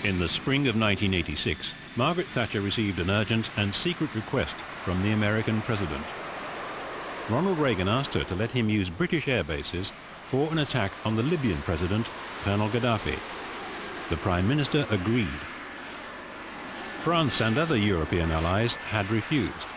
In the spring of 1986, Margaret Thatcher received an urgent and secret request from the American president. Ronald Reagan asked her to let him use British air bases for an attack on the Libyan president, Colonel Gaddafi. The Prime Minister agreed. France and other European allies had refused.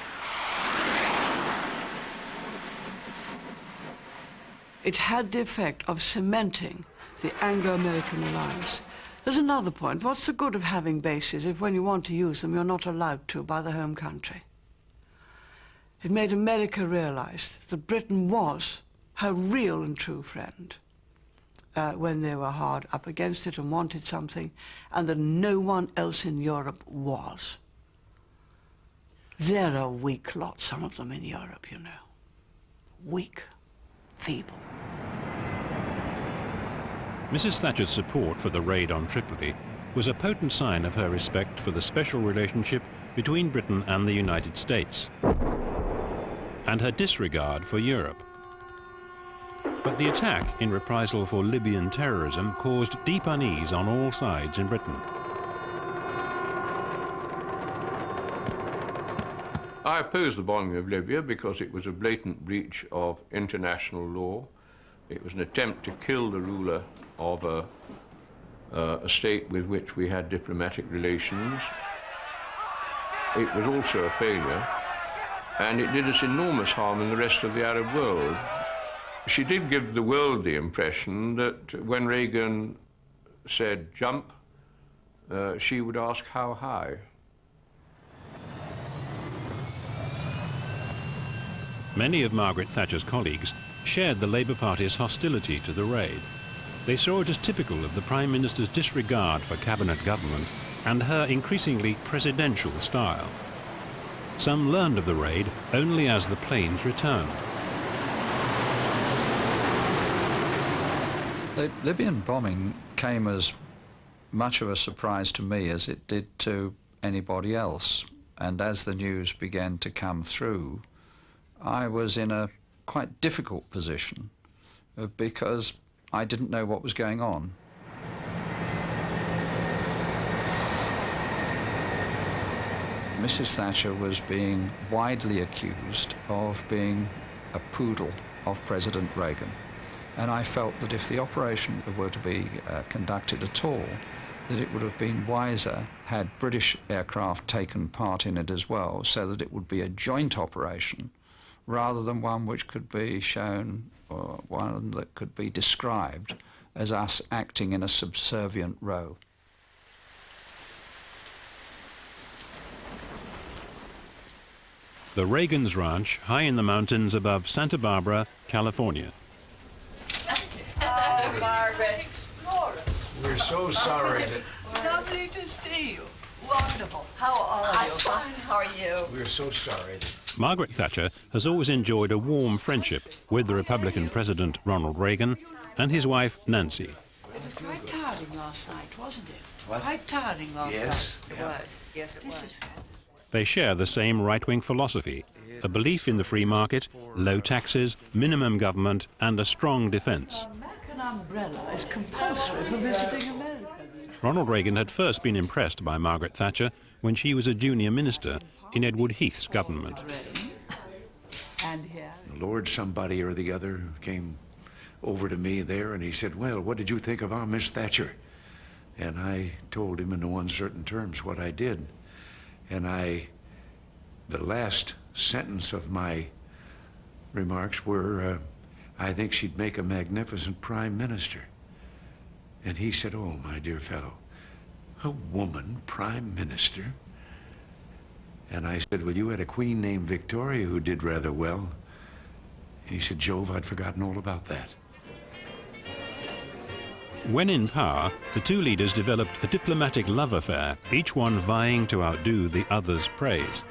It had the effect of cementing the Anglo-American alliance. There's another point. What's the good of having bases if when you want to use them, you're not allowed to by the home country? It made America realize that Britain was her real and true friend when they were hard up against it and wanted something, and that no one else in Europe was. They're a weak lot, some of them in Europe, you know. Weak, feeble. Mrs. Thatcher's support for the raid on Tripoli was a potent sign of her respect for the special relationship between Britain and the United States, and her disregard for Europe. But the attack in reprisal for Libyan terrorism caused deep unease on all sides in Britain. I opposed the bombing of Libya because it was a blatant breach of international law. It was an attempt to kill the ruler of a state with which we had diplomatic relations. It was also a failure, and it did us enormous harm in the rest of the Arab world. She did give the world the impression that when Reagan said jump, she would ask how high. Many of Margaret Thatcher's colleagues shared the Labour Party's hostility to the raid. They saw it as typical of the Prime Minister's disregard for cabinet government and her increasingly presidential style. Some learned of the raid only as the planes returned. The Libyan bombing came as much of a surprise to me as it did to anybody else. And as the news began to come through, I was in a quite difficult position because I didn't know what was going on. Mrs. Thatcher was being widely accused of being a poodle of President Reagan. And I felt that if the operation were to be conducted at all, that it would have been wiser had British aircraft taken part in it as well, so that it would be a joint operation rather than one which could be shown, or one that could be described as us acting in a subservient role. The Reagan's ranch, high in the mountains above Santa Barbara, California. Oh, Margaret. Explorers. We're so sorry that... Lovely to see you. Wonderful. How are you? I'm fine. How are you? We're so sorry that... Margaret Thatcher has always enjoyed a warm friendship with the Republican President Ronald Reagan and his wife Nancy. It was quite tiring last night, wasn't it? What? Quite tiring last Yes. night. Yeah. It was. Yes, it was. They share the same right-wing philosophy, a belief in the free market, low taxes, minimum government, and a strong defense. An American umbrella is compulsory for visiting America. Ronald Reagan had first been impressed by Margaret Thatcher when she was a junior minister in Edward Heath's government. And here. Lord somebody or the other came over to me there and he said, well, what did you think of our Miss Thatcher? And I told him in no uncertain terms what I did. And the last sentence of my remarks were, I think she'd make a magnificent prime minister. And he said, oh, my dear fellow, a woman prime minister? And I said, well, you had a queen named Victoria who did rather well. And he said, Jove, I'd forgotten all about that. When in power, the two leaders developed a diplomatic love affair, each one vying to outdo the other's praise.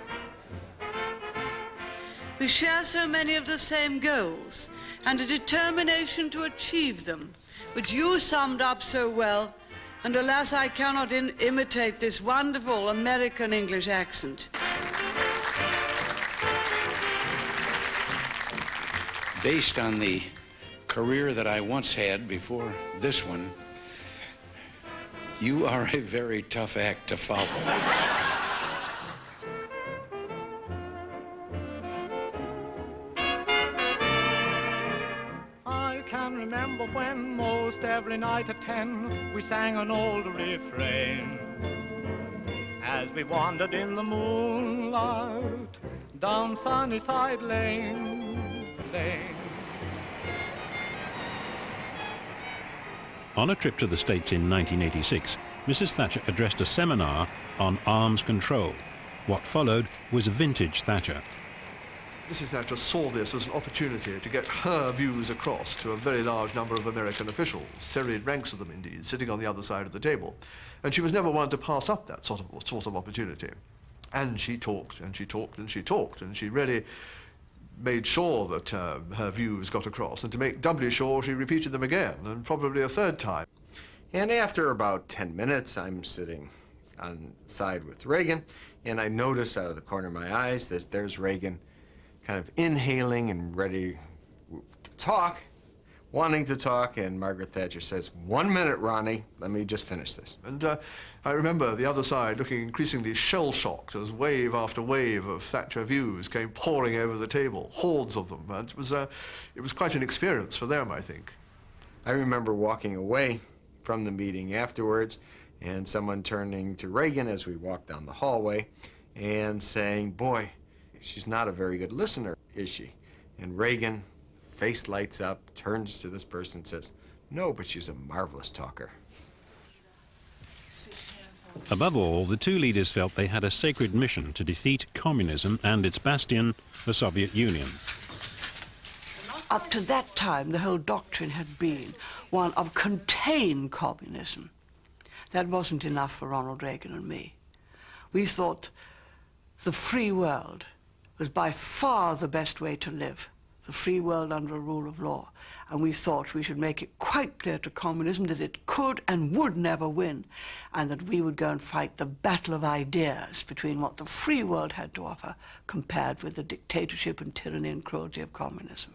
We share so many of the same goals and a determination to achieve them, which you summed up so well, and alas, I cannot imitate this wonderful American English accent. Based on the career that I once had before this one, You are a very tough act to follow. I can remember when most every night at 10 we sang an old refrain as we wandered in the moonlight down Sunnyside Lane. On a trip to the States in 1986, Mrs. Thatcher addressed a seminar on arms control. What followed was vintage Thatcher. Mrs. Thatcher saw this as an opportunity to get her views across to a very large number of American officials, serried ranks of them indeed, sitting on the other side of the table. And she was never one to pass up that sort of opportunity. And she talked, and she talked, and she talked, and she really made sure that her views got across. And to make doubly sure, she repeated them again, and probably a third time. And after about 10 minutes, I'm sitting on the side with Reagan, and I notice out of the corner of my eyes that there's Reagan kind of inhaling and ready to talk, wanting to talk, and Margaret Thatcher says, "1 minute, Ronnie, let me just finish this." And I remember the other side looking increasingly shell-shocked as wave after wave of Thatcher views came pouring over the table, hordes of them. And it was quite an experience for them, I think. I remember walking away from the meeting afterwards and someone turning to Reagan as we walked down the hallway and saying, "Boy, she's not a very good listener, is she?" And Reagan, face lights up, turns to this person and says, "No, but she's a marvelous talker." Above all, the two leaders felt they had a sacred mission to defeat communism and its bastion, the Soviet Union. Up to that time, the whole doctrine had been one of contain communism. That wasn't enough for Ronald Reagan and me. We thought the free world was by far the best way to live, the free world under a rule of law. And we thought we should make it quite clear to communism that it could and would never win, and that we would go and fight the battle of ideas between what the free world had to offer compared with the dictatorship and tyranny and cruelty of communism.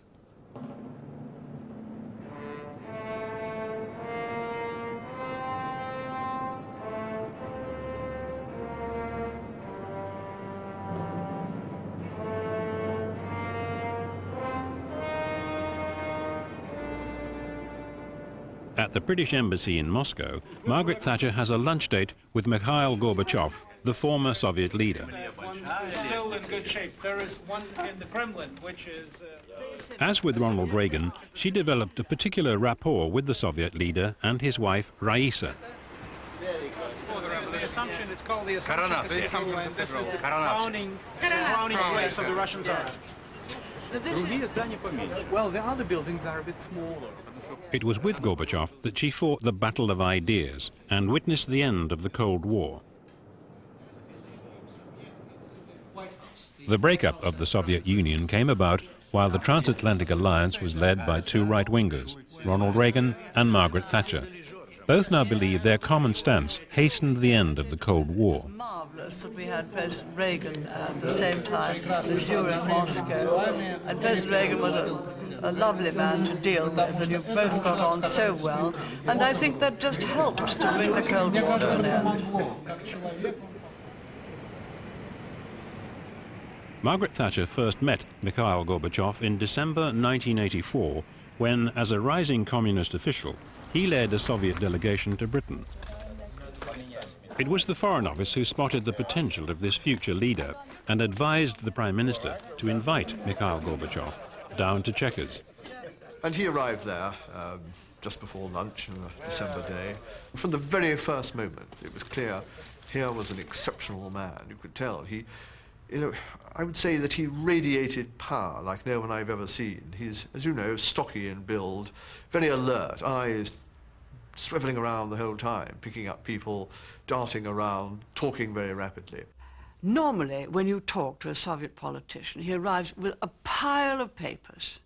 At the British Embassy in Moscow, Margaret Thatcher has a lunch date with Mikhail Gorbachev, the former Soviet leader. One is still in good shape. There is one in the Kremlin, which is... As with Ronald Reagan, she developed a particular rapport with the Soviet leader and his wife, Raisa. The assumption, it's called the assumption. This is the crowning place of the Russian Tsar. Well, the other buildings are a bit smaller. It was with Gorbachev that she fought the battle of ideas and witnessed the end of the Cold War. The breakup of the Soviet Union came about while the transatlantic alliance was led by two right-wingers, Ronald Reagan and Margaret Thatcher. Both now believe their common stance hastened the end of the Cold War. Marvelous that we had President Reagan at the same time as you were in Moscow. And President Reagan was a lovely man to deal with, and you both got on so well. And I think that just helped to bring the Cold War to an end. Margaret Thatcher first met Mikhail Gorbachev in December 1984, when, as a rising communist official, he led a Soviet delegation to Britain. It was the Foreign Office who spotted the potential of this future leader and advised the Prime Minister to invite Mikhail Gorbachev down to Chequers. And he arrived there just before lunch on a December day. From the very first moment, it was clear here was an exceptional man. You could tell. I would say that he radiated power like no one I've ever seen. He's, as you know, stocky in build, very alert, eyes swiveling around the whole time, picking up people, darting around, talking very rapidly. Normally, when you talk to a Soviet politician, he arrives with a pile of papers.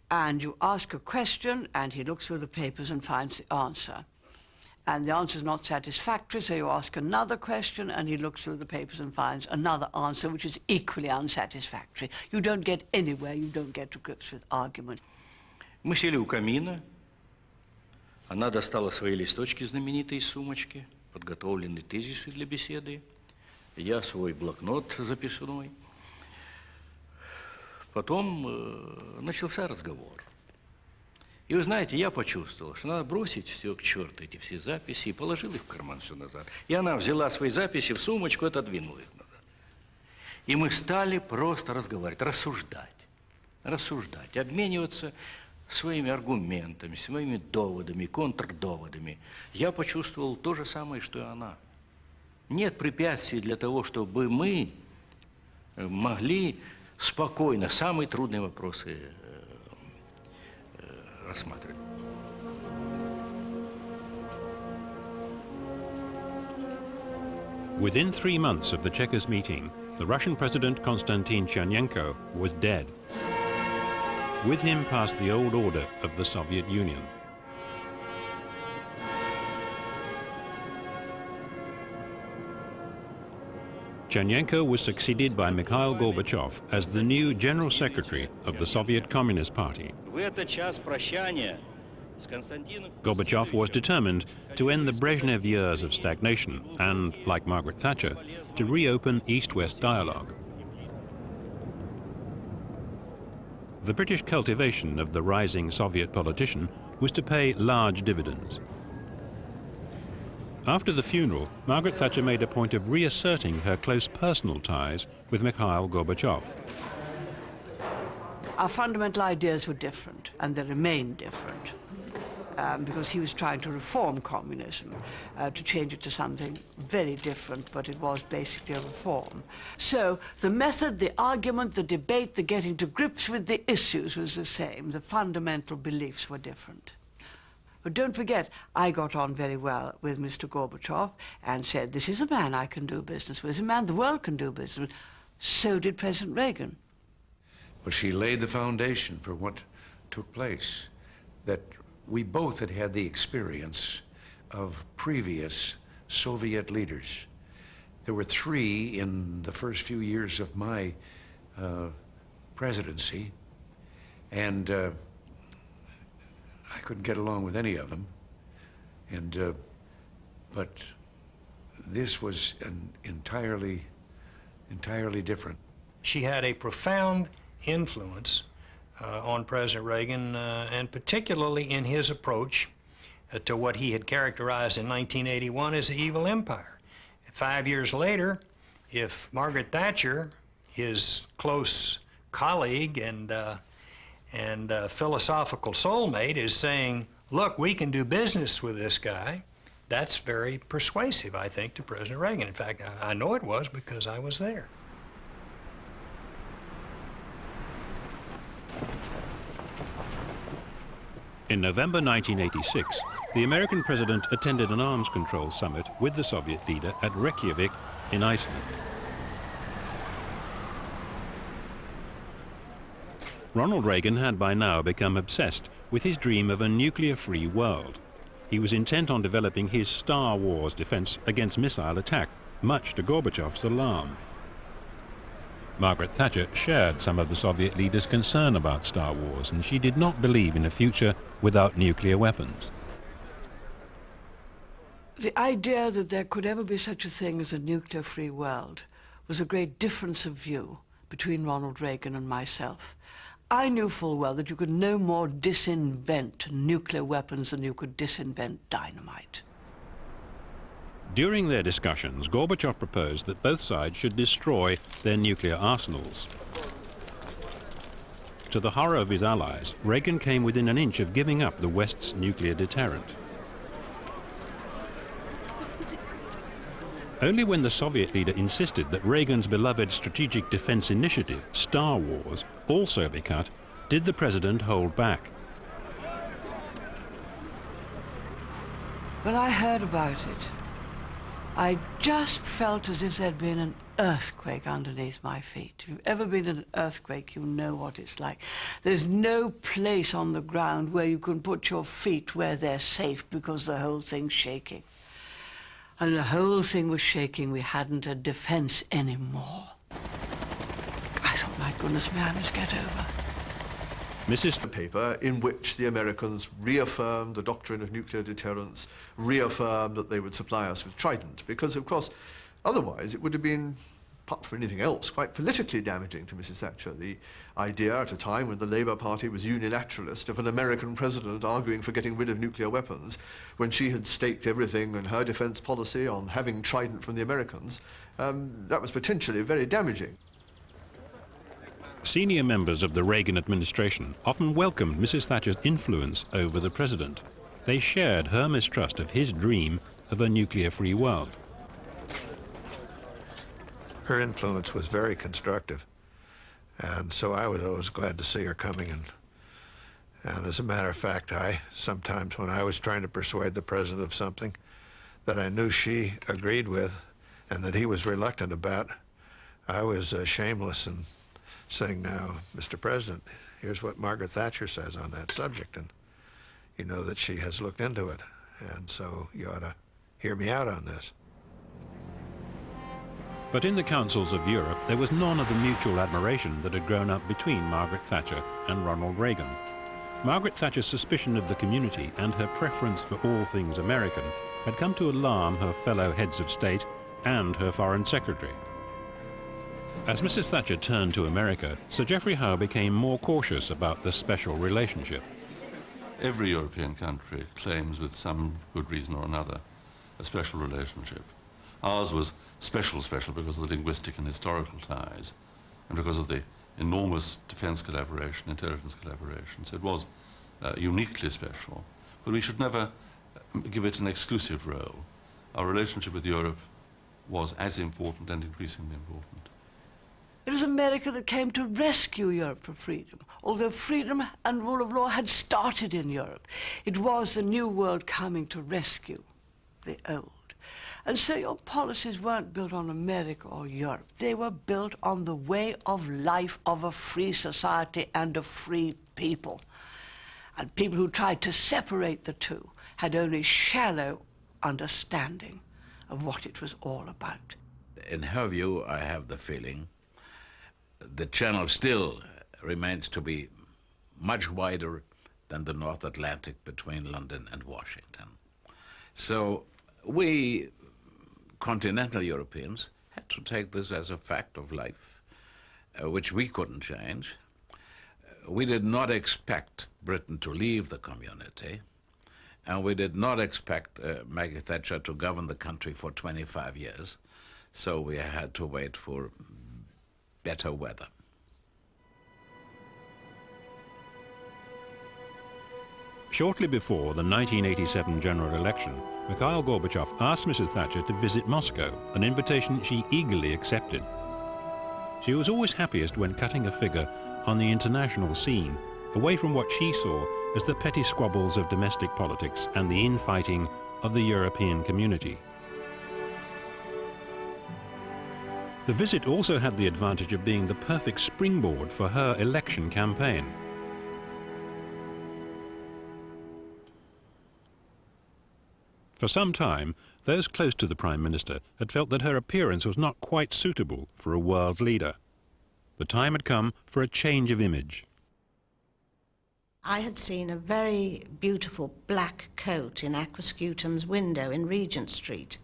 And you ask a question, and he looks through the papers and finds the answer. And the answer is not satisfactory, so you ask another question, and he looks through the papers and finds another answer which is equally unsatisfactory. You don't get anywhere, you don't get to grips with argument. Мы сели у камина, Она достала свои листочки знаменитые из сумочки, подготовленные тезисы для беседы. Я свой блокнот записной. Потом начался разговор. И вы знаете, я почувствовал, что надо бросить все к черту, эти все записи, и положил их в карман все назад. И она взяла свои записи в сумочку, отодвинула их назад. И мы стали просто разговаривать, рассуждать, обмениваться своими аргументами, своими доводами, контрдоводами. Я почувствовал то же самое, что и она. Нет препятствий для того, чтобы мы могли спокойно самые трудные вопросы рассматривать. Within 3 months of the Chequers meeting, the Russian President Konstantin Chernenko was dead. With him passed the old order of the Soviet Union. Chernenko was succeeded by Mikhail Gorbachev as the new General Secretary of the Soviet Communist Party. Gorbachev was determined to end the Brezhnev years of stagnation and, like Margaret Thatcher, to reopen East-West dialogue. The British cultivation of the rising Soviet politician was to pay large dividends. After the funeral, Margaret Thatcher made a point of reasserting her close personal ties with Mikhail Gorbachev. Our fundamental ideas were different, and they remain different, because he was trying to reform communism, to change it to something very different, but it was basically a reform. So the method, the argument, the debate, the getting to grips with the issues was the same. The fundamental beliefs were different. But don't forget, I got on very well with Mr. Gorbachev and said, this is a man I can do business with, a man the world can do business with. So did President Reagan. Well, she laid the foundation for what took place, that we both had had the experience of previous Soviet leaders. There were 3 in the first few years of my presidency, and I couldn't get along with any of them, but this was entirely different. She had a profound influence on President Reagan, and particularly in his approach to what he had characterized in 1981 as the evil empire. 5 years later, if Margaret Thatcher, his close colleague and philosophical soulmate, is saying, look, we can do business with this guy, that's very persuasive, I think, to President Reagan. In fact, I know it was because I was there. In November 1986, the American president attended an arms control summit with the Soviet leader at Reykjavik in Iceland. Ronald Reagan had by now become obsessed with his dream of a nuclear-free world. He was intent on developing his Star Wars defense against missile attack, much to Gorbachev's alarm. Margaret Thatcher shared some of the Soviet leaders' concern about Star Wars, and she did not believe in a future without nuclear weapons. The idea that there could ever be such a thing as a nuclear-free world was a great difference of view between Ronald Reagan and myself. I knew full well that you could no more disinvent nuclear weapons than you could disinvent dynamite. During their discussions, Gorbachev proposed that both sides should destroy their nuclear arsenals. To the horror of his allies, Reagan came within an inch of giving up the West's nuclear deterrent. Only when the Soviet leader insisted that Reagan's beloved strategic defense initiative, Star Wars, also be cut, did the president hold back. When I heard about it, I just felt as if there'd been an earthquake underneath my feet. If you've ever been in an earthquake, you know what it's like. There's no place on the ground where you can put your feet where they're safe because the whole thing's shaking. And the whole thing was shaking. We hadn't a defense anymore. I thought, my goodness me, I must get over. The paper in which the Americans reaffirmed the doctrine of nuclear deterrence, reaffirmed that they would supply us with Trident, because, of course, otherwise it would have been, apart from anything else, quite politically damaging to Mrs. Thatcher. The idea at a time when the Labour Party was unilateralist of an American president arguing for getting rid of nuclear weapons, when she had staked everything in her defence policy on having Trident from the Americans, that was potentially very damaging. Senior members of the Reagan administration often welcomed Mrs. Thatcher's influence over the president. They shared her mistrust of his dream of a nuclear-free world. Her influence was very constructive, and so I was always glad to see her coming. And as a matter of fact, sometimes when I was trying to persuade the president of something that I knew she agreed with and that he was reluctant about, I was shameless in saying, now, Mr. President, here's what Margaret Thatcher says on that subject, and you know that she has looked into it, and so you ought to hear me out on this. But in the councils of Europe, there was none of the mutual admiration that had grown up between Margaret Thatcher and Ronald Reagan. Margaret Thatcher's suspicion of the community and her preference for all things American had come to alarm her fellow heads of state and her foreign secretary. As Mrs. Thatcher turned to America, Sir Geoffrey Howe became more cautious about the special relationship. Every European country claims, with some good reason or another, a special relationship. Ours was special because of the linguistic and historical ties, and because of the enormous defense collaboration, intelligence collaboration. So it was uniquely special, but we should never give it an exclusive role. Our relationship with Europe was as important and increasingly important. It was America that came to rescue Europe from freedom. Although freedom and rule of law had started in Europe, it was the new world coming to rescue the old. And so your policies weren't built on America or Europe. They were built on the way of life of a free society and of free people. And people who tried to separate the two had only shallow understanding of what it was all about. In her view, I have the feeling the channel still remains to be much wider than the North Atlantic between London and Washington. So we continental Europeans had to take this as a fact of life, which we couldn't change. We did not expect Britain to leave the community, and we did not expect Maggie Thatcher to govern the country for 25 years, so we had to wait for better weather. Shortly before the 1987 general election, Mikhail Gorbachev asked Mrs. Thatcher to visit Moscow, an invitation she eagerly accepted. She was always happiest when cutting a figure on the international scene, away from what she saw as the petty squabbles of domestic politics and the infighting of the European community. The visit also had the advantage of being the perfect springboard for her election campaign. For some time, those close to the Prime Minister had felt that her appearance was not quite suitable for a world leader. The time had come for a change of image. I had seen a very beautiful black coat in Aquascutum's window in Regent Street,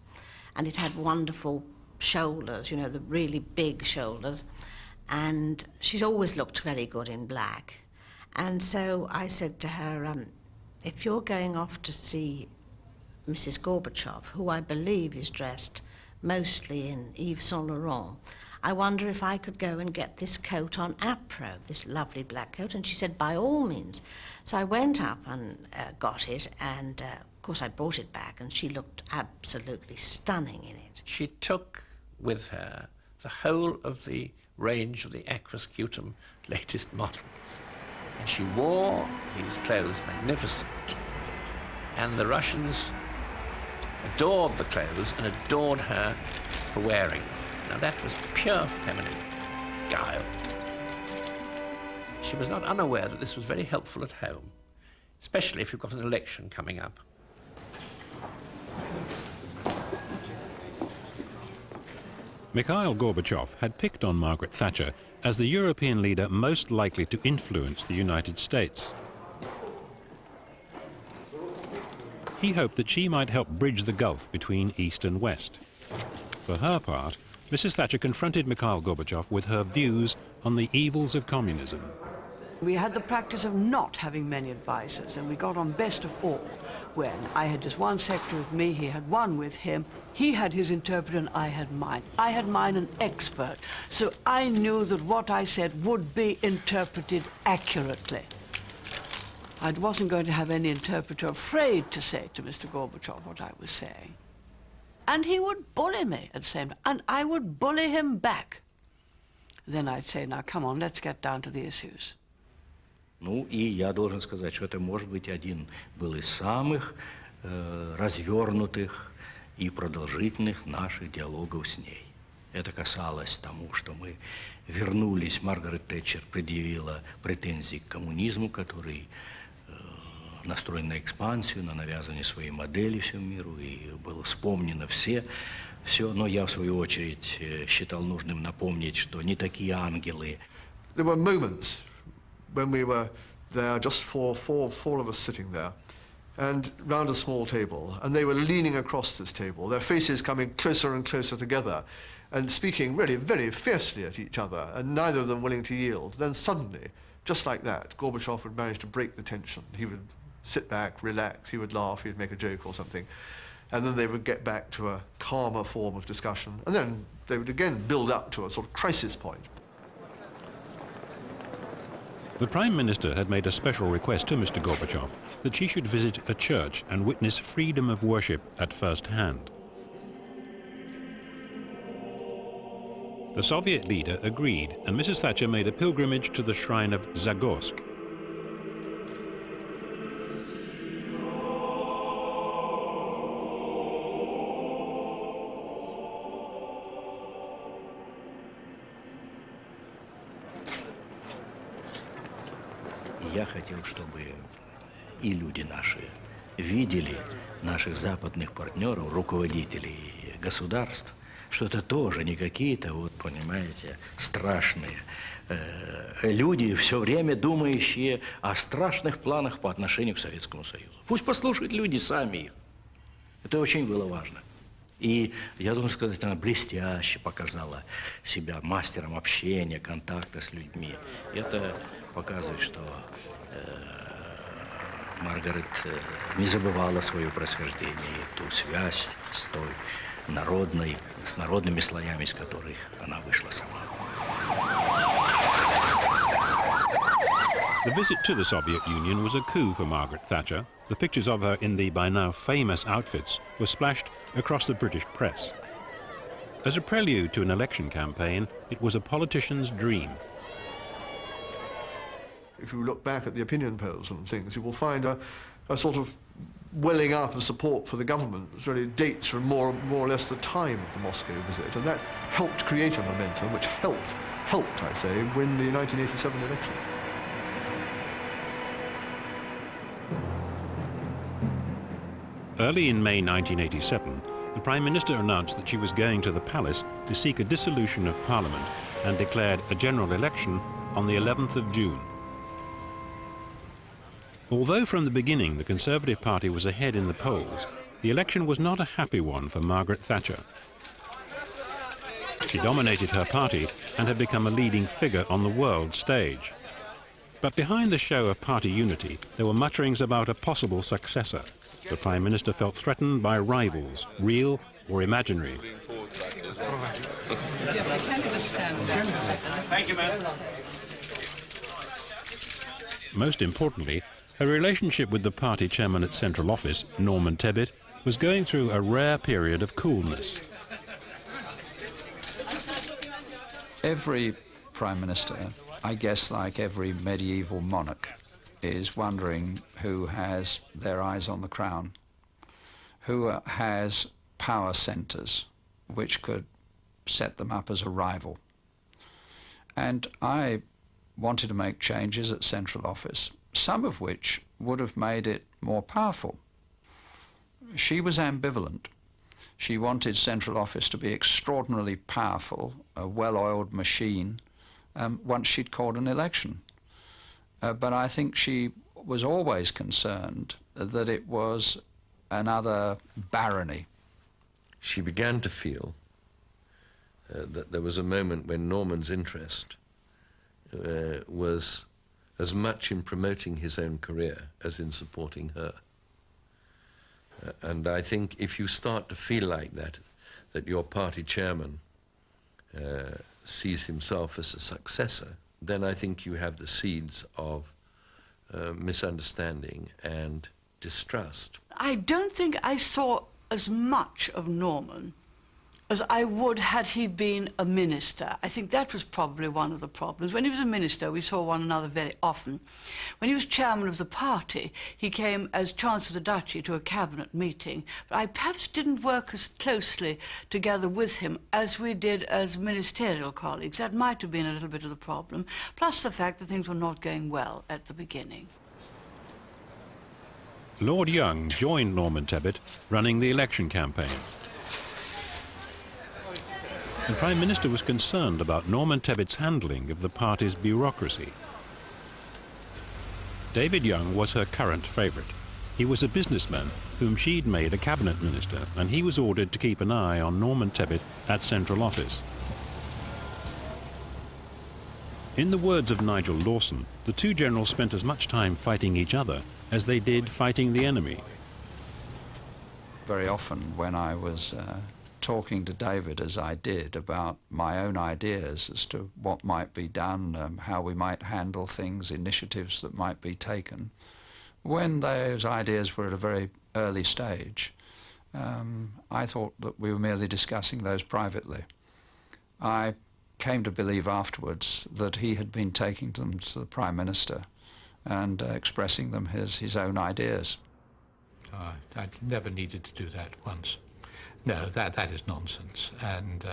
and it had wonderful shoulders, you know, the really big shoulders, and she's always looked very good in black. And so I said to her, if you're going off to see Mrs. Gorbachev, who I believe is dressed mostly in Yves Saint Laurent, I wonder if I could go and get this coat on Apro, this lovely black coat. And she said, by all means. So I went up and got it, and of course I brought it back, and she looked absolutely stunning in it. She took with her the whole of the range of the Aquascutum latest models. And she wore these clothes magnificently. And the Russians adored the clothes and adored her for wearing them. Now that was pure feminine guile. She was not unaware that this was very helpful at home, especially if you've got an election coming up. Mikhail Gorbachev had picked on Margaret Thatcher as the European leader most likely to influence the United States. He hoped that she might help bridge the gulf between East and West. For her part, Mrs. Thatcher confronted Mikhail Gorbachev with her views on the evils of communism. We had the practice of not having many advisors, and we got on best of all when I had just one secretary with me, he had one with him, he had his interpreter and I had mine. I had mine an expert, so I knew that what I said would be interpreted accurately. I wasn't going to have any interpreter afraid to say to Mr. Gorbachev what I was saying. And he would bully me at the same time, and I would bully him back. Then I'd say, now come on, let's get down to the issues. Ну, и я должен сказать, что это, может быть, один был из самых развернутых и продолжительных наших диалогов с ней. Это касалось тому, что мы вернулись, Маргарет Тэтчер предъявила претензии к коммунизму, который настроен на экспансию, на навязывание своей модели всему миру, и было вспомнено все, но я, в свою очередь, считал нужным напомнить, что не такие ангелы. There were moments when we were there, just four of us sitting there, and round a small table, and they were leaning across this table, their faces coming closer and closer together, and speaking really very fiercely at each other, and neither of them willing to yield. Then suddenly, just like that, Gorbachev would manage to break the tension. He would sit back, relax, he would laugh, he'd make a joke or something, and then they would get back to a calmer form of discussion, and then they would again build up to a sort of crisis point. The Prime Minister had made a special request to Mr. Gorbachev that she should visit a church and witness freedom of worship at first hand. The Soviet leader agreed, and Mrs. Thatcher made a pilgrimage to the shrine of Zagorsk. Я хотел, чтобы и люди наши видели наших западных партнеров, руководителей государств, что это тоже не какие-то, вот, понимаете, страшные люди, все время думающие о страшных планах по отношению к Советскому Союзу. Пусть послушают люди сами их. Это очень было важно. И я должен сказать, она блестяще показала себя мастером общения, контакта с людьми. Это показывает, что Маргарет не забывала свое происхождение, ту связь с народными слоями, из которых она вышла сама. The visit to the Soviet Union was a coup for Margaret Thatcher. The pictures of her in the by now famous outfits were splashed across the British press. As a prelude to an election campaign, it was a politician's dream. If you look back at the opinion polls and things, you will find a sort of welling up of support for the government. It really dates from more or less the time of the Moscow visit, and that helped create a momentum which helped, I say, win the 1987 election. Early in May 1987, the Prime Minister announced that she was going to the palace to seek a dissolution of Parliament and declared a general election on the 11th of June. Although from the beginning the Conservative Party was ahead in the polls, the election was not a happy one for Margaret Thatcher. She dominated her party and had become a leading figure on the world stage. But behind the show of party unity, there were mutterings about a possible successor. The Prime Minister felt threatened by rivals, real or imaginary. Thank you, ma'am. Most importantly, her relationship with the party chairman at Central Office, Norman Tebbit, was going through a rare period of coolness. Every Prime Minister, I guess like every medieval monarch, is wondering who has their eyes on the crown, who has power centres which could set them up as a rival. And I wanted to make changes at Central Office, some of which would have made it more powerful. She was ambivalent. She wanted Central Office to be extraordinarily powerful, a well-oiled machine once she'd called an election. But I think she was always concerned that it was another barony. She began to feel that there was a moment when Norman's interest was as much in promoting his own career as in supporting her. And I think if you start to feel like that your party chairman sees himself as a successor, then I think you have the seeds of misunderstanding and distrust. I don't think I saw as much of Norman as I would had he been a minister. I think that was probably one of the problems. When he was a minister, we saw one another very often. When he was chairman of the party, he came as Chancellor of the Duchy to a cabinet meeting. But I perhaps didn't work as closely together with him as we did as ministerial colleagues. That might have been a little bit of the problem, plus the fact that things were not going well at the beginning. Lord Young joined Norman Tebbit running the election campaign. The Prime Minister was concerned about Norman Tebbit's handling of the party's bureaucracy. David Young was her current favourite. He was a businessman whom she'd made a cabinet minister, and he was ordered to keep an eye on Norman Tebbit at Central Office. In the words of Nigel Lawson, the two generals spent as much time fighting each other as they did fighting the enemy. Very often when I was talking to David, as I did, about my own ideas as to what might be done, how we might handle things, initiatives that might be taken, when those ideas were at a very early stage, I thought that we were merely discussing those privately. I came to believe afterwards that he had been taking them to the Prime Minister and expressing them his own ideas. I never needed to do that once. No, that is nonsense, and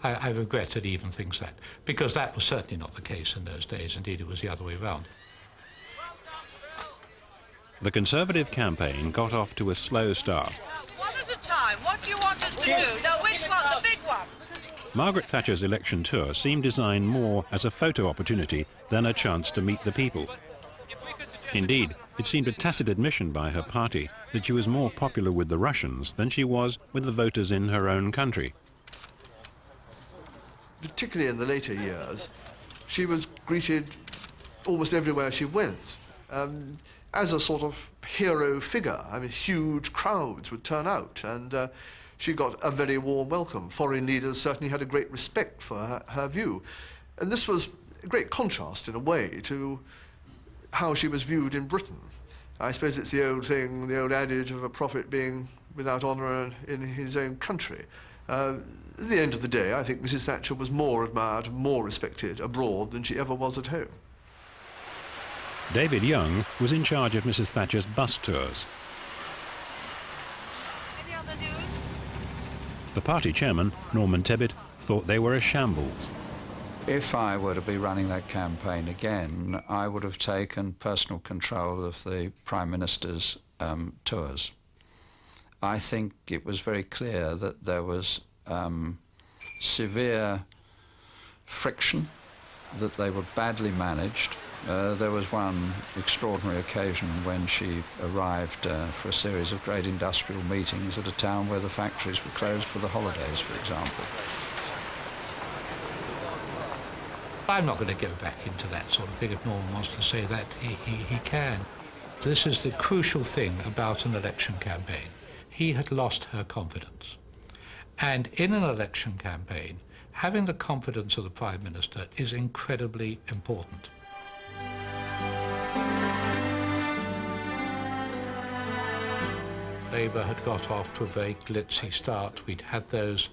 I regret that he even thinks that, because that was certainly not the case in those days. Indeed, it was the other way around. The Conservative campaign got off to a slow start. One at a time. What do you want us to do? No, which one? The big one. Margaret Thatcher's election tour seemed designed more as a photo opportunity than a chance to meet the people. Indeed, it seemed a tacit admission by her party that she was more popular with the Russians than she was with the voters in her own country. Particularly in the later years, she was greeted almost everywhere she went as a sort of hero figure. I mean, huge crowds would turn out, and she got a very warm welcome. Foreign leaders certainly had a great respect for her view. And this was a great contrast, in a way, to how she was viewed in Britain. I suppose it's the old thing, the old adage of a prophet being without honour in his own country. At the end of the day, I think Mrs. Thatcher was more admired, more respected abroad than she ever was at home. David Young was in charge of Mrs. Thatcher's bus tours. Any other news? The party chairman, Norman Tebbit, thought they were a shambles. If I were to be running that campaign again, I would have taken personal control of the Prime Minister's tours. I think it was very clear that there was severe friction, that they were badly managed. There was one extraordinary occasion when she arrived for a series of great industrial meetings at a town where the factories were closed for the holidays, for example. I'm not going to go back into that sort of thing. If Norman wants to say that, he can. This is the crucial thing about an election campaign. He had lost her confidence. And in an election campaign, having the confidence of the Prime Minister is incredibly important. Labour had got off to a very glitzy start. We'd had those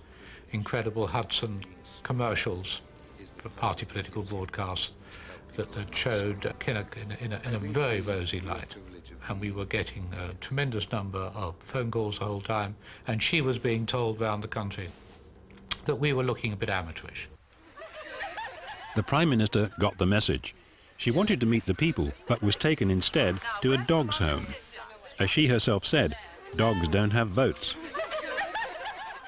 incredible Hudson commercials, party political broadcasts, that showed Kinnock in a very rosy light. And we were getting a tremendous number of phone calls the whole time, and she was being told around the country that we were looking a bit amateurish. The Prime Minister got the message. She wanted to meet the people, but was taken instead to a dog's home. As she herself said, dogs don't have votes.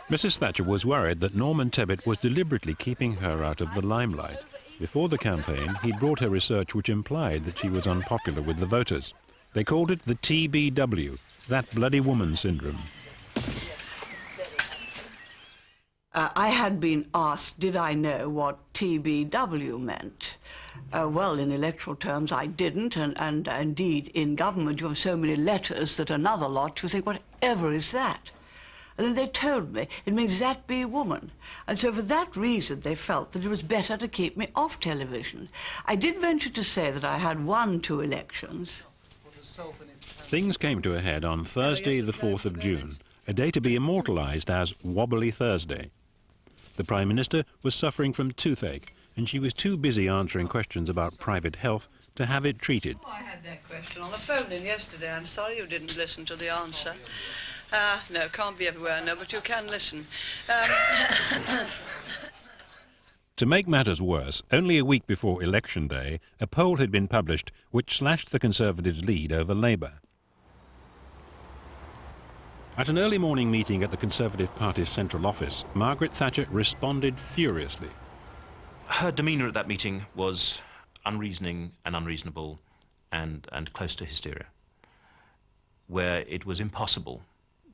Mrs. Thatcher was worried that Norman Tebbit was deliberately keeping her out of the limelight. Before the campaign, he'd brought her research which implied that she was unpopular with the voters. They called it the TBW, that bloody woman syndrome. I had been asked, did I know what TBW meant? Well, in electoral terms, I didn't, and indeed, in government, you have so many letters that another lot, you think, whatever is that? And then they told me it means that be woman. And so for that reason, they felt that it was better to keep me off television. I did venture to say that I had won 2 elections. Things came to a head on Thursday, the 4th of June, a day to be immortalised as Wobbly Thursday. The Prime Minister was suffering from toothache, and she was too busy answering questions about private health to have it treated. Oh, I had that question on the phone in yesterday. I'm sorry you didn't listen to the answer. No, can't be everywhere, no, but you can listen. To make matters worse, only a week before Election Day, a poll had been published which slashed the Conservatives' lead over Labour. At an early morning meeting at the Conservative Party's central office, Margaret Thatcher responded furiously. Her demeanour at that meeting was unreasoning and unreasonable and close to hysteria, where it was impossible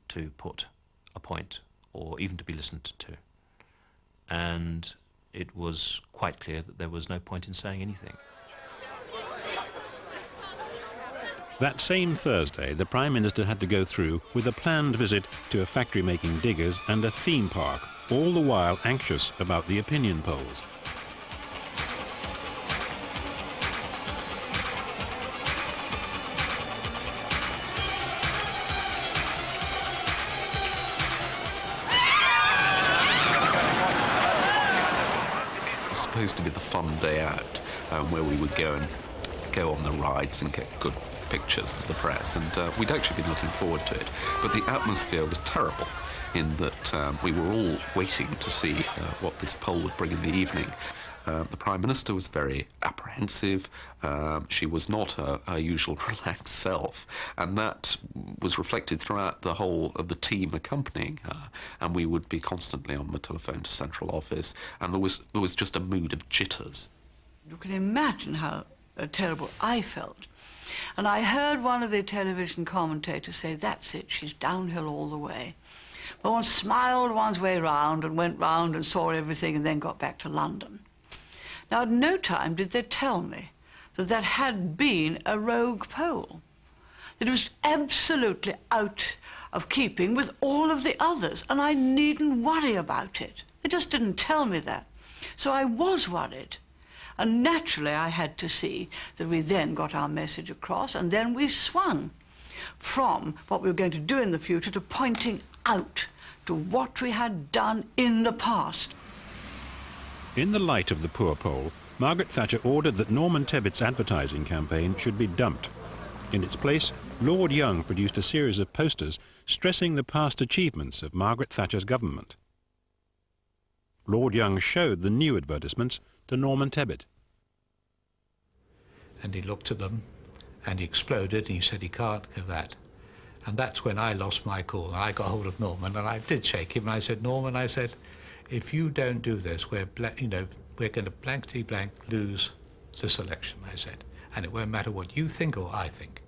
to put a point or even to be listened to. And it was quite clear that there was no point in saying anything. That same Thursday, the Prime Minister had to go through with a planned visit to a factory making diggers and a theme park, all the while anxious about the opinion polls. Supposed to be the fun day out, where we would go on the rides and get good pictures of the press, and we'd actually been looking forward to it. But the atmosphere was terrible in that we were all waiting to see what this poll would bring in the evening. The Prime Minister was very apprehensive. She was not her usual relaxed self, and that was reflected throughout the whole of the team accompanying her. And we would be constantly on the telephone to central office, and there was just a mood of jitters. You can imagine how terrible I felt. And I heard one of the television commentators say, "That's it, she's downhill all the way." But one smiled one's way round and went round and saw everything and then got back to London. Now, at no time did they tell me that that had been a rogue poll, that it was absolutely out of keeping with all of the others, and I needn't worry about it. They just didn't tell me that. So I was worried. And naturally, I had to see that we then got our message across, and then we swung from what we were going to do in the future to pointing out to what we had done in the past. In the light of the poor poll, Margaret Thatcher ordered that Norman Tebbit's advertising campaign should be dumped. In its place, Lord Young produced a series of posters stressing the past achievements of Margaret Thatcher's government. Lord Young showed the new advertisements to Norman Tebbit. And he looked at them and he exploded and he said he can't give that. And that's when I lost my cool. And I got hold of Norman and I did shake him and I said, "Norman," I said, "if you don't do this, we're going to blankety blank lose this election," I said. "And it won't matter what you think or I think.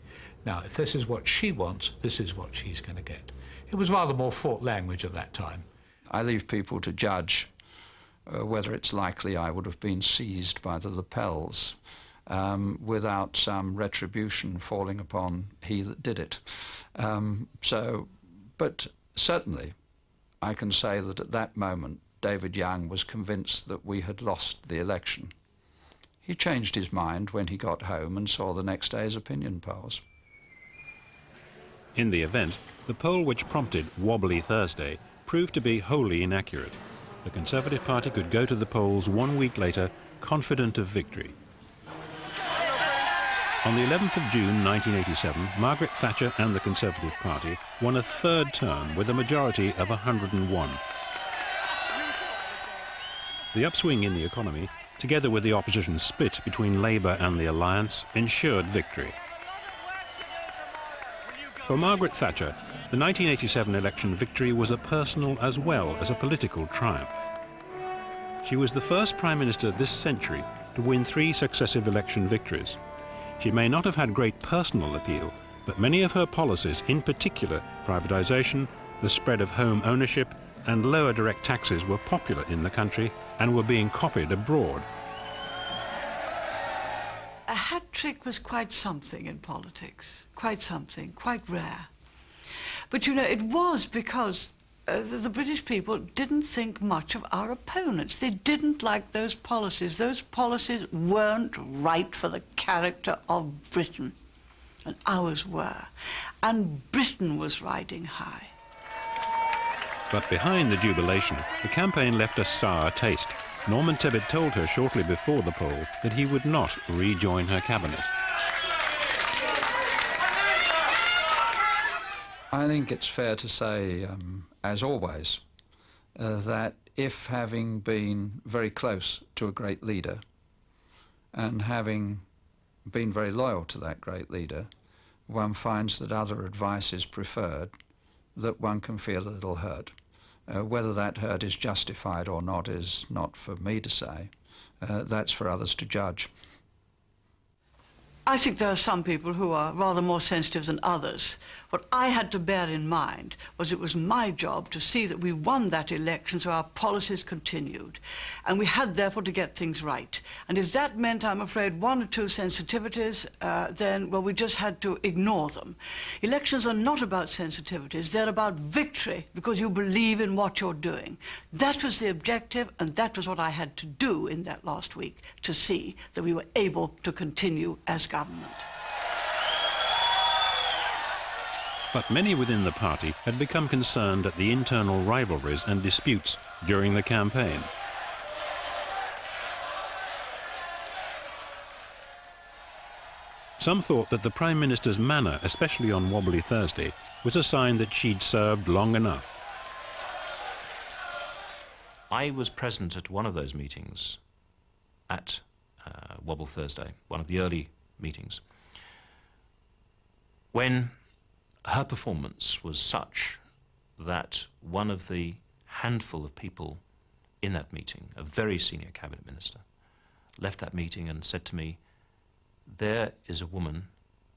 Now, if this is what she wants, this is what she's going to get." It was rather more fraught language at that time. I leave people to judge whether it's likely I would have been seized by the lapels without some retribution falling upon he that did it. But certainly, I can say that at that moment, David Young was convinced that we had lost the election. He changed his mind when he got home and saw the next day's opinion polls. In the event, the poll which prompted Wobbly Thursday proved to be wholly inaccurate. The Conservative Party could go to the polls 1 week later, confident of victory. On the 11th of June 1987, Margaret Thatcher and the Conservative Party won a third term with a majority of 101. The upswing in the economy, together with the opposition split between Labour and the Alliance, ensured victory. For Margaret Thatcher, The 1987 election victory was a personal as well as a political triumph. She was the first Prime Minister this century to win 3 successive election victories. She may not have had great personal appeal, but many of her policies, in particular privatisation, the spread of home ownership and lower direct taxes, were popular in the country and were being copied abroad. A hat trick was quite something in politics, quite something, quite rare. But you know, it was because the British people didn't think much of our opponents. They didn't like those policies. Those policies weren't right for the character of Britain, and ours were. And Britain was riding high. But behind the jubilation, the campaign left a sour taste. Norman Tebbit told her shortly before the poll that he would not rejoin her cabinet. I think it's fair to say, as always, that if having been very close to a great leader and having been very loyal to that great leader, one finds that other advice is preferred, that one can feel a little hurt. Whether that hurt is justified or not is not for me to say. That's for others to judge. I think there are some people who are rather more sensitive than others. What I had to bear in mind was it was my job to see that we won that election so our policies continued. And we had, therefore, to get things right. And if that meant, I'm afraid, 1 or 2 sensitivities, then, well, we just had to ignore them. Elections are not about sensitivities. They're about victory, because you believe in what you're doing. That was the objective, and that was what I had to do in that last week, to see that we were able to continue as government. But many within the party had become concerned at the internal rivalries and disputes during the campaign. Some thought that the Prime Minister's manner, especially on Wobbly Thursday, was a sign that she'd served long enough. I was present at one of those meetings at Wobble Thursday, one of the early meetings, when her performance was such that one of the handful of people in that meeting, a very senior cabinet minister, left that meeting and said to me, "There is a woman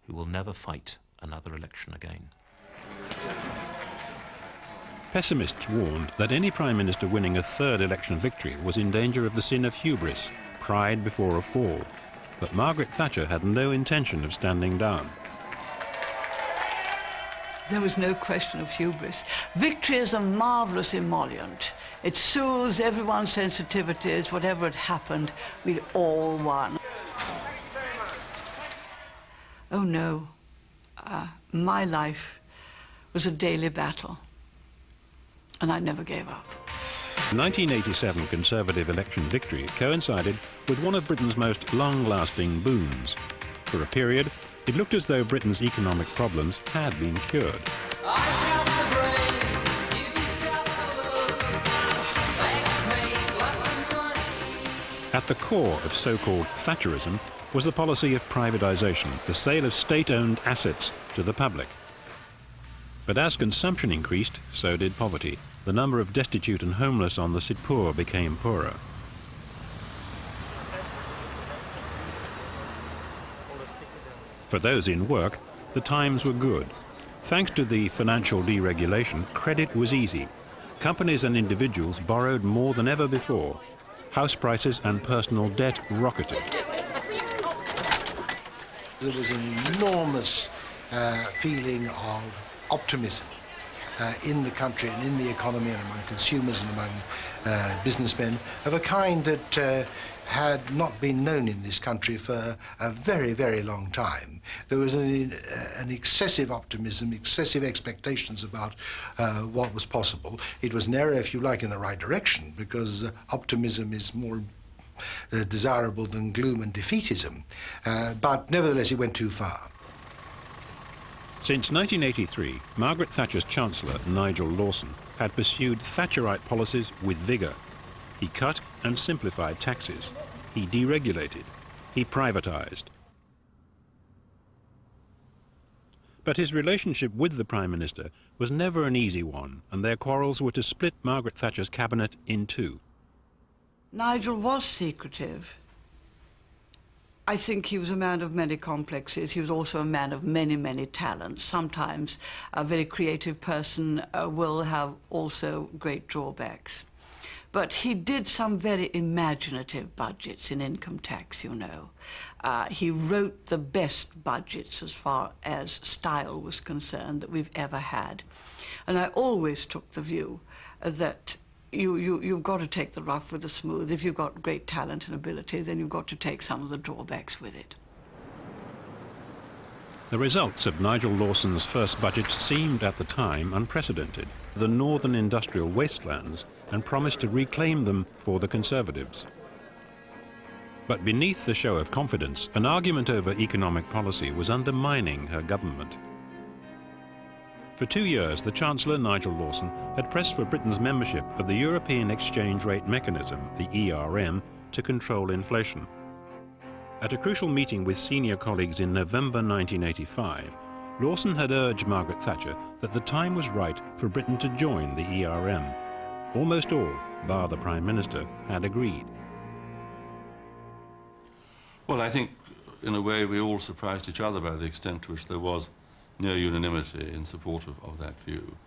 who will never fight another election again." Pessimists warned that any Prime Minister winning a 3rd election victory was in danger of the sin of hubris, pride before a fall. But Margaret Thatcher had no intention of standing down. There was no question of hubris. Victory is a marvellous emollient. It soothes everyone's sensitivities. Whatever had happened, we'd all won. Oh no, my life was a daily battle, and I never gave up. The 1987 Conservative election victory coincided with one of Britain's most long-lasting booms. For a period, it looked as though Britain's economic problems had been cured. At the core of so-called Thatcherism was the policy of privatisation, the sale of state-owned assets to the public. But as consumption increased, so did poverty. The number of destitute and homeless on the Sitpur became poorer. For those in work, the times were good. Thanks to the financial deregulation, credit was easy. Companies and individuals borrowed more than ever before. House prices and personal debt rocketed. There was an enormous feeling of optimism in the country and in the economy and among consumers and among businessmen of a kind that had not been known in this country for a very, very long time. There was an excessive optimism, excessive expectations about what was possible. It was an area, if you like, in the right direction, because optimism is more desirable than gloom and defeatism. But nevertheless, it went too far. Since 1983, Margaret Thatcher's Chancellor, Nigel Lawson, had pursued Thatcherite policies with vigour. He cut and simplified taxes. He deregulated. He privatised. But his relationship with the Prime Minister was never an easy one, and their quarrels were to split Margaret Thatcher's cabinet in two. Nigel was secretive. I think he was a man of many complexes. He was also a man of many, many talents. Sometimes a very creative person will have also great drawbacks. But he did some very imaginative budgets in income tax, you know. He wrote the best budgets as far as style was concerned that we've ever had. And I always took the view that you've got to take the rough with the smooth. If you've got great talent and ability, then you've got to take some of the drawbacks with it. The results of Nigel Lawson's first budget seemed at the time unprecedented. The northern industrial wastelands, and promised to reclaim them for the Conservatives. But beneath the show of confidence, an argument over economic policy was undermining her government. For 2 years, the Chancellor, Nigel Lawson, had pressed for Britain's membership of the European Exchange Rate Mechanism, the ERM, to control inflation. At a crucial meeting with senior colleagues in November 1985, Lawson had urged Margaret Thatcher that the time was right for Britain to join the ERM. Almost all, bar the Prime Minister, had agreed. Well, I think, in a way, we all surprised each other by the extent to which there was near unanimity in support of that view.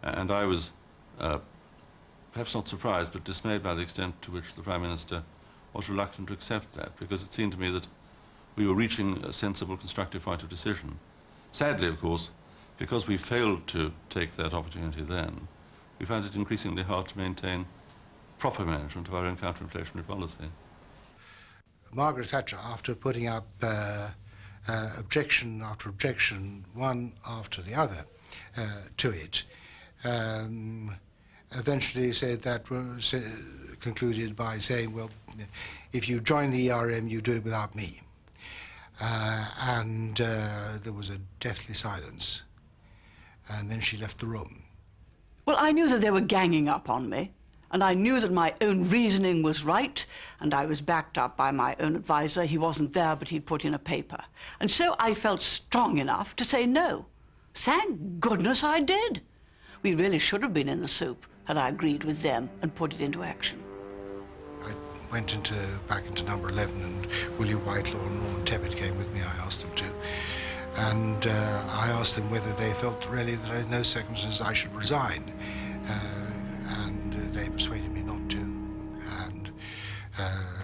And I was perhaps not surprised, but dismayed by the extent to which the Prime Minister was reluctant to accept that, because it seemed to me that we were reaching a sensible, constructive point of decision. Sadly, of course, because we failed to take that opportunity then, we found it increasingly hard to maintain proper management of our own counter-inflationary policy. Margaret Thatcher, after putting up objection after objection, one after the other, to it, eventually said that concluded by saying, well, if you join the ERM, you do it without me. And there was a deathly silence. And then she left the room. Well, I knew that they were ganging up on me, and I knew that my own reasoning was right, and I was backed up by my own advisor. He wasn't there, but he'd put in a paper. And so I felt strong enough to say no. Thank goodness I did. We really should have been in the soup had I agreed with them and put it into action. I went back into number 11, and Willie Whitelaw and Norman Tebbit came with me. I asked them to. And I asked them whether they felt really that in those circumstances I should resign. And they persuaded me not to, and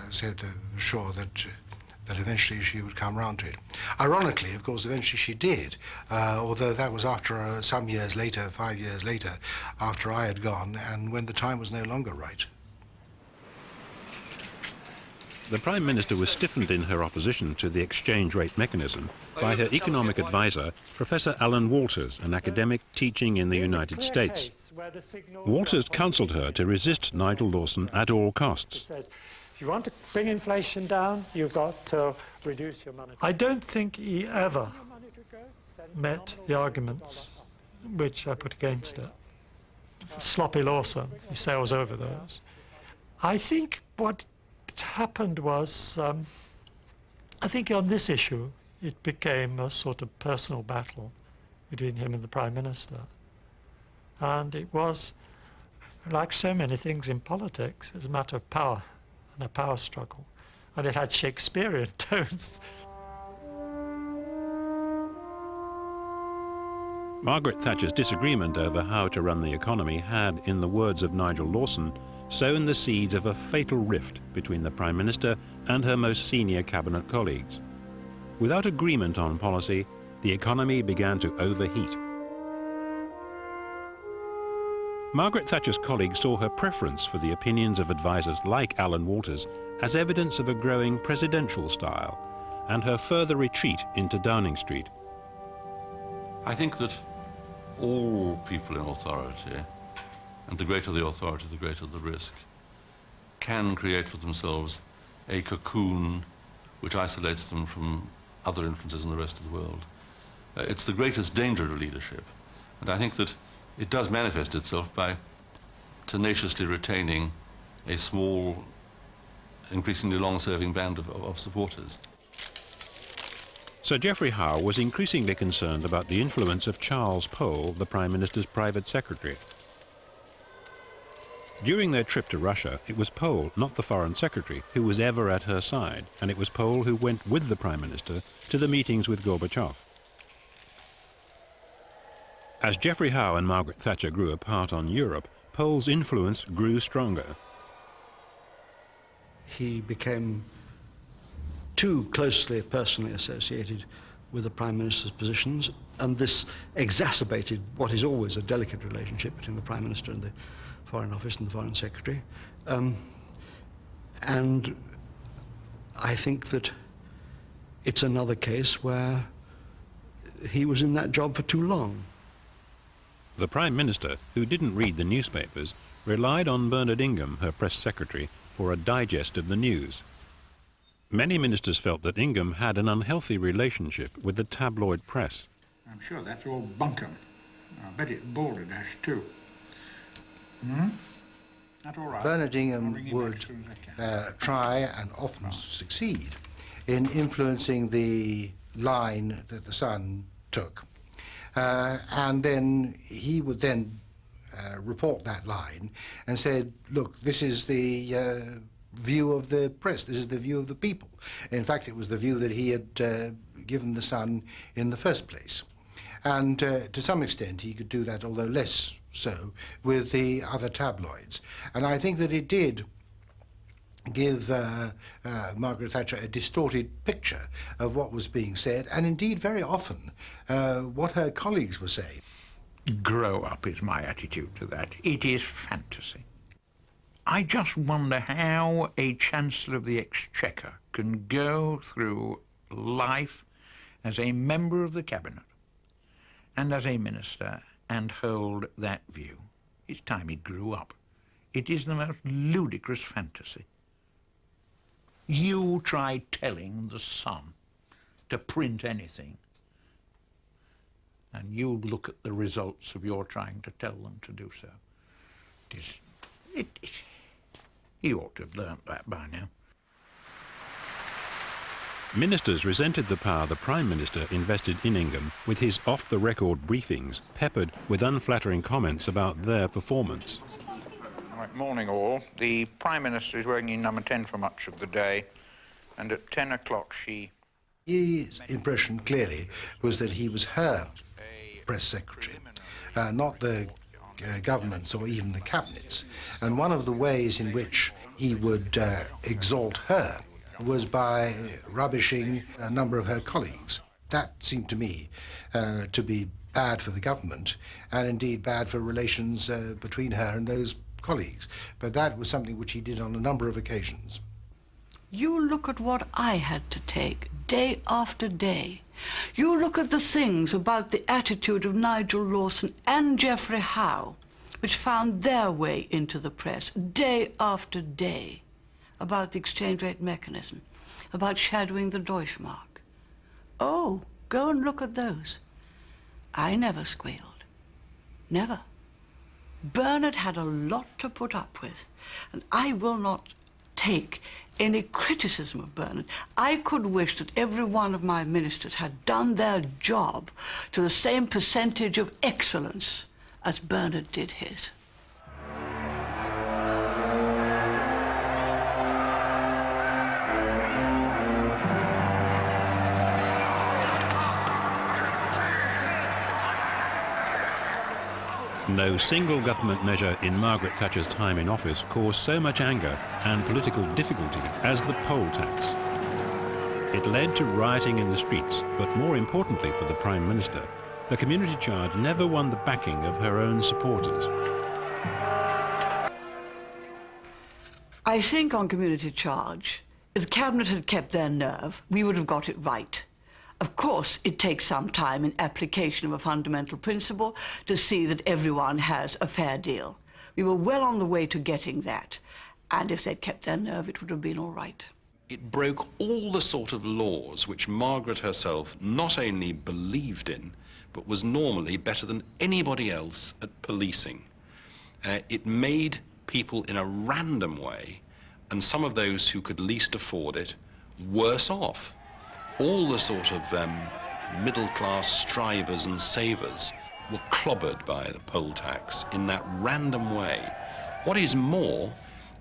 said sure that eventually she would come round to it. Ironically, of course, eventually she did, although that was after some years later, 5 years later, after I had gone, and when the time was no longer right. The Prime Minister was stiffened in her opposition to the exchange rate mechanism by her economic advisor, Professor Alan Walters, an academic teaching in the United States. Walters counselled her to resist Nigel Lawson at all costs. If you want to bring inflation down, you've got to reduce your money. I don't think he ever met the arguments which I put against it. Sloppy Lawson, he sails over those. I think what happened was, I think on this issue, it became a sort of personal battle between him and the Prime Minister. And it was, like so many things in politics, it's a matter of power and a power struggle. And it had Shakespearean tones. Margaret Thatcher's disagreement over how to run the economy had, in the words of Nigel Lawson, sown the seeds of a fatal rift between the Prime Minister and her most senior cabinet colleagues. Without agreement on policy, the economy began to overheat. Margaret Thatcher's colleagues saw her preference for the opinions of advisers like Alan Walters as evidence of a growing presidential style, and her further retreat into Downing Street. I think that all people in authority, and the greater the authority, the greater the risk, can create for themselves a cocoon which isolates them from other influences in the rest of the world. It's the greatest danger to leadership, and I think that it does manifest itself by tenaciously retaining a small, increasingly long-serving band of supporters. Sir Geoffrey Howe was increasingly concerned about the influence of Charles Pole, the Prime Minister's private secretary. During their trip to Russia, it was Pole, not the Foreign Secretary, who was ever at her side, and it was Pole who went with the Prime Minister to the meetings with Gorbachev. As Geoffrey Howe and Margaret Thatcher grew apart on Europe, Pole's influence grew stronger. He became too closely personally associated with the Prime Minister's positions, and this exacerbated what is always a delicate relationship between the Prime Minister and the Foreign Office and the Foreign Secretary. And I think that it's another case where he was in that job for too long. The Prime Minister, who didn't read the newspapers, relied on Bernard Ingham, her press secretary, for a digest of the news. Many ministers felt that Ingham had an unhealthy relationship with the tabloid press. I'm sure that's all bunkum. I bet it's balderdash too. That's all right. Bernard Ingham would try and often succeed in influencing the line that the Sun took. And then he would then report that line and said, look, this is the view of the press, this is the view of the people. In fact, it was the view that he had given the Sun in the first place. And to some extent he could do that, although less so, with the other tabloids. And I think that it did give Margaret Thatcher a distorted picture of what was being said, and indeed very often what her colleagues were saying. Grow up is my attitude to that. It is fantasy. I just wonder how a Chancellor of the Exchequer can go through life as a member of the Cabinet and as a minister and hold that view. It's time he grew up. It is the most ludicrous fantasy. You try telling the Sun to print anything, and you look at the results of your trying to tell them to do so. You ought to have learnt that by now. Ministers resented the power the Prime Minister invested in Ingham with his off-the-record briefings, peppered with unflattering comments about their performance. Right, morning all. The Prime Minister is working in number 10 for much of the day, and at 10 o'clock His impression clearly was that he was her press secretary, not the government's or even the cabinet's. And one of the ways in which he would exalt her was by rubbishing a number of her colleagues. That seemed to me to be bad for the government, and indeed bad for relations between her and those colleagues. But that was something which he did on a number of occasions. You look at what I had to take day after day. You look at the things about the attitude of Nigel Lawson and Geoffrey Howe, which found their way into the press day after day, about the exchange rate mechanism, about shadowing the Deutschmark. Oh, go and look at those. I never squealed. Never. Bernard had a lot to put up with, and I will not take any criticism of Bernard. I could wish that every one of my ministers had done their job to the same percentage of excellence as Bernard did his. No single government measure in Margaret Thatcher's time in office caused so much anger and political difficulty as the poll tax. It led to rioting in the streets, but more importantly for the Prime Minister, the community charge never won the backing of her own supporters. I think on community charge, if the Cabinet had kept their nerve, we would have got it right. Of course, it takes some time in application of a fundamental principle to see that everyone has a fair deal. We were well on the way to getting that, and if they'd kept their nerve, it would have been all right. It broke all the sort of laws which Margaret herself not only believed in, but was normally better than anybody else at policing. It made people in a random way, and some of those who could least afford it, worse off. all the sort of middle-class strivers and savers were clobbered by the poll tax in that random way. What is more,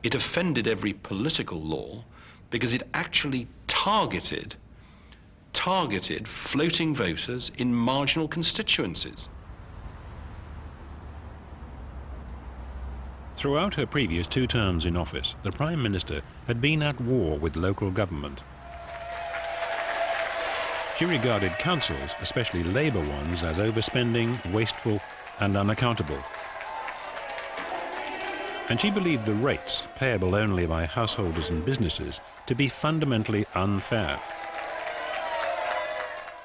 it offended every political law because it actually targeted floating voters in marginal constituencies. Throughout her previous 2 terms in office, the Prime Minister had been at war with local government. She regarded councils, especially Labour ones, as overspending, wasteful and unaccountable. And she believed the rates, payable only by householders and businesses, to be fundamentally unfair.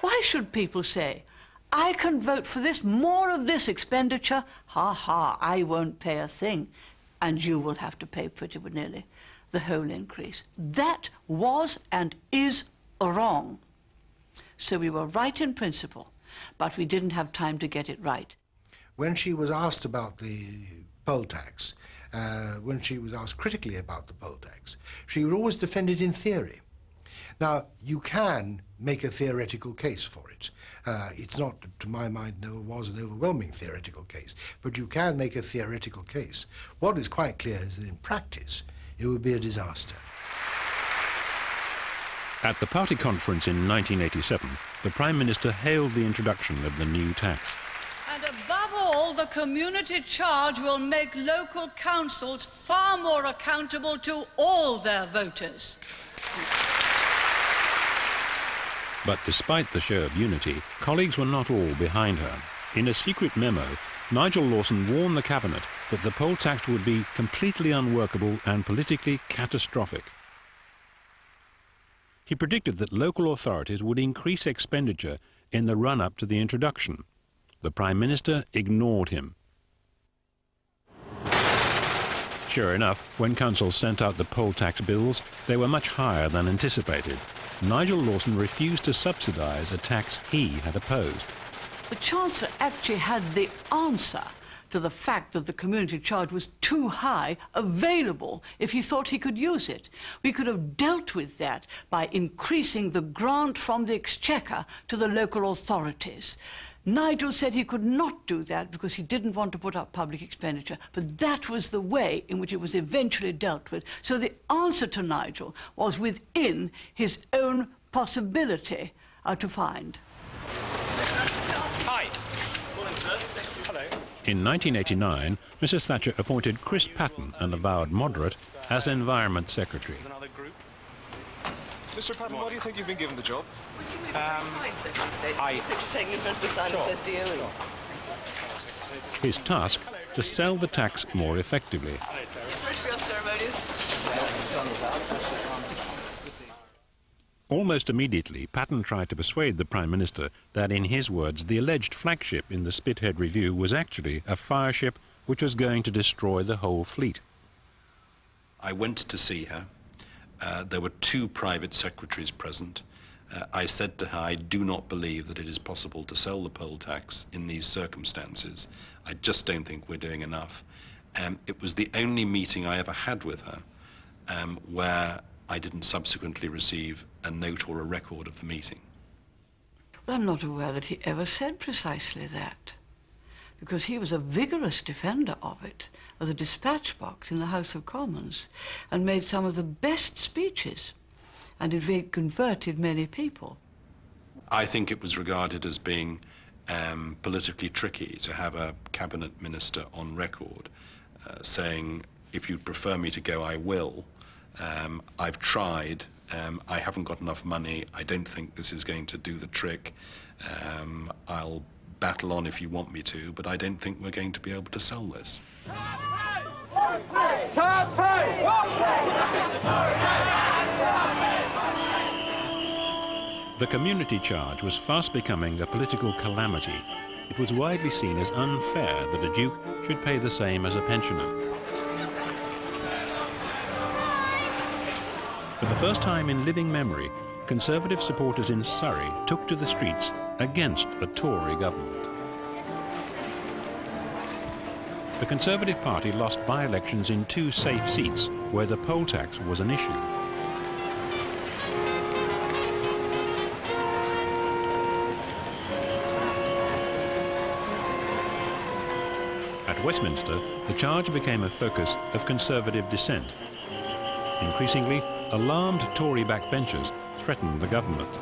Why should people say, I can vote for this, more of this expenditure, ha ha, I won't pay a thing, and you will have to pay pretty nearly the whole increase. That was and is wrong. So we were right in principle, but we didn't have time to get it right. When she was asked about the poll tax, when she was asked critically about the poll tax, she would always defend it in theory. Now, you can make a theoretical case for it. It's not, to my mind, never was an overwhelming theoretical case, but you can make a theoretical case. What is quite clear is that in practice, it would be a disaster. At the party conference in 1987, the Prime Minister hailed the introduction of the new tax. And above all, the community charge will make local councils far more accountable to all their voters. But despite the show of unity, colleagues were not all behind her. In a secret memo, Nigel Lawson warned the Cabinet that the poll tax would be completely unworkable and politically catastrophic. He predicted that local authorities would increase expenditure in the run-up to the introduction. The Prime Minister ignored him. Sure enough, when councils sent out the poll tax bills, they were much higher than anticipated. Nigel Lawson refused to subsidise a tax he had opposed. The Chancellor actually had the answer to the fact that the community charge was too high available if he thought he could use it. We could have dealt with that by increasing the grant from the Exchequer to the local authorities. Nigel said he could not do that because he didn't want to put up public expenditure, but that was the way in which it was eventually dealt with. So the answer to Nigel was within his own possibility to find. Hi. Morning, sir. Hello. In 1989, Mrs. Thatcher appointed Chris Patten, an avowed moderate, as Environment Secretary. Another group. Mr. Patten, why do you think you've been given the job? Taking in front of the sign that says DO. His task, to sell the tax more effectively. Sorry to be unceremonious. Almost immediately, Patten tried to persuade the Prime Minister that, in his words, the alleged flagship in the Spithead Review was actually a fireship which was going to destroy the whole fleet. I went to see her. There were 2 private secretaries present. I said to her, I do not believe that it is possible to sell the poll tax in these circumstances. I just don't think we're doing enough. It was the only meeting I ever had with her where I didn't subsequently receive a note or a record of the meeting. Well, I'm not aware that he ever said precisely that, because he was a vigorous defender of it, of the dispatch box in the House of Commons, and made some of the best speeches, and it converted many people. I think it was regarded as being politically tricky to have a cabinet minister on record saying, if you'd prefer me to go, I will. I've tried. I haven't got enough money. I don't think this is going to do the trick. I'll battle on if you want me to, but I don't think we're going to be able to sell this. The community charge was fast becoming a political calamity. It was widely seen as unfair that a duke should pay the same as a pensioner. For the first time in living memory, Conservative supporters in Surrey took to the streets against a Tory government. The Conservative Party lost by-elections in 2 safe seats where the poll tax was an issue. At Westminster, the charge became a focus of Conservative dissent. Increasingly, alarmed Tory backbenchers threatened the government.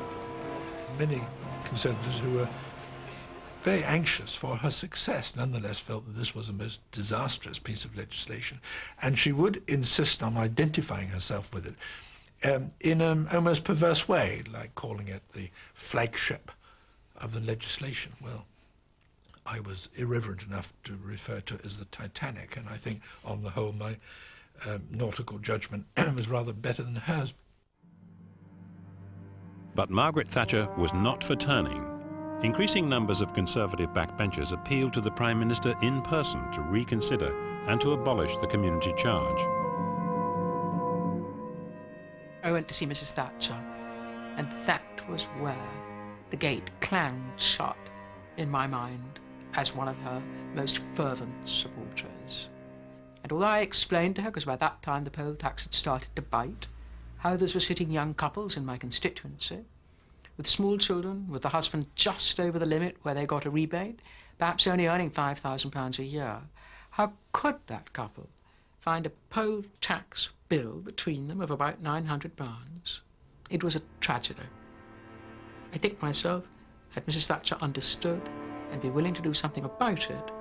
Many Conservatives who were very anxious for her success nonetheless felt that this was a most disastrous piece of legislation, and she would insist on identifying herself with it in an almost perverse way, like calling it the flagship of the legislation. Well, I was irreverent enough to refer to it as the Titanic, and I think, on the whole, my nautical judgment was rather better than hers. But Margaret Thatcher was not for turning. Increasing numbers of Conservative backbenchers appealed to the Prime Minister in person to reconsider and to abolish the community charge. I went to see Mrs. Thatcher, and that was where the gate clanged shut in my mind as one of her most fervent supporters. And although I explained to her, because by that time the poll tax had started to bite, how others were sitting young couples in my constituency, with small children, with the husband just over the limit where they got a rebate, perhaps only earning £5,000 a year, how could that couple find a poll tax bill between them of about £900? It was a tragedy. I think myself, had Mrs. Thatcher understood and be willing to do something about it,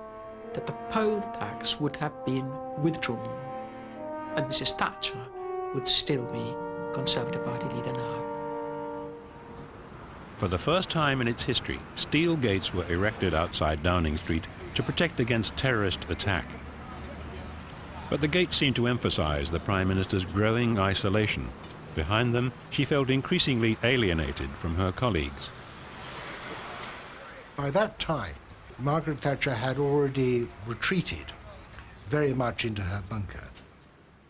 that the poll tax would have been withdrawn, and Mrs. Thatcher would still be Conservative Party leader now. For the first time in its history, steel gates were erected outside Downing Street to protect against terrorist attack. But the gates seemed to emphasize the Prime Minister's growing isolation. Behind them, she felt increasingly alienated from her colleagues. By that time, Margaret Thatcher had already retreated very much into her bunker.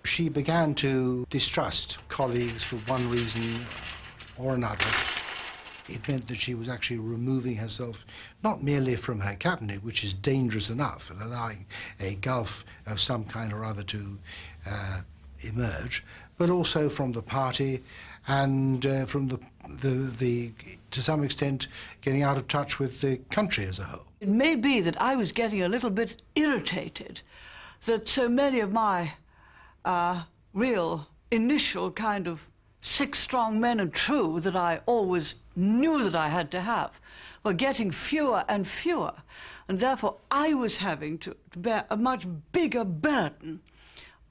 She began to distrust colleagues for one reason or another. It meant that she was actually removing herself not merely from her cabinet, which is dangerous enough, and allowing a gulf of some kind or other to emerge, but also from the party and from the to some extent, getting out of touch with the country as a whole. It may be that I was getting a little bit irritated that so many of my real initial kind of 6 strong men and true that I always knew that I had to have were getting fewer and fewer, and therefore I was having to bear a much bigger burden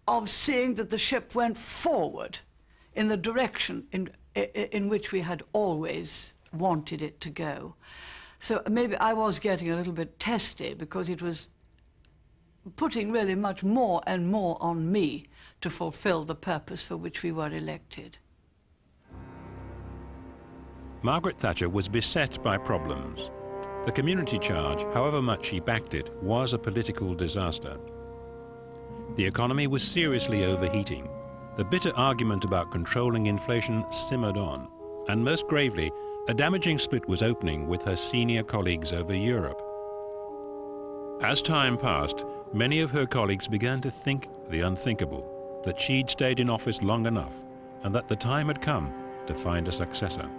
of seeing that the ship went forward in the direction in which we had always wanted it to go. So maybe I was getting a little bit testy because it was putting really much more and more on me to fulfill the purpose for which we were elected. Margaret Thatcher was beset by problems. The community charge, however much she backed it, was a political disaster. The economy was seriously overheating. The bitter argument about controlling inflation simmered on, and most gravely, a damaging split was opening with her senior colleagues over Europe. As time passed, many of her colleagues began to think the unthinkable, that she'd stayed in office long enough, and that the time had come to find a successor.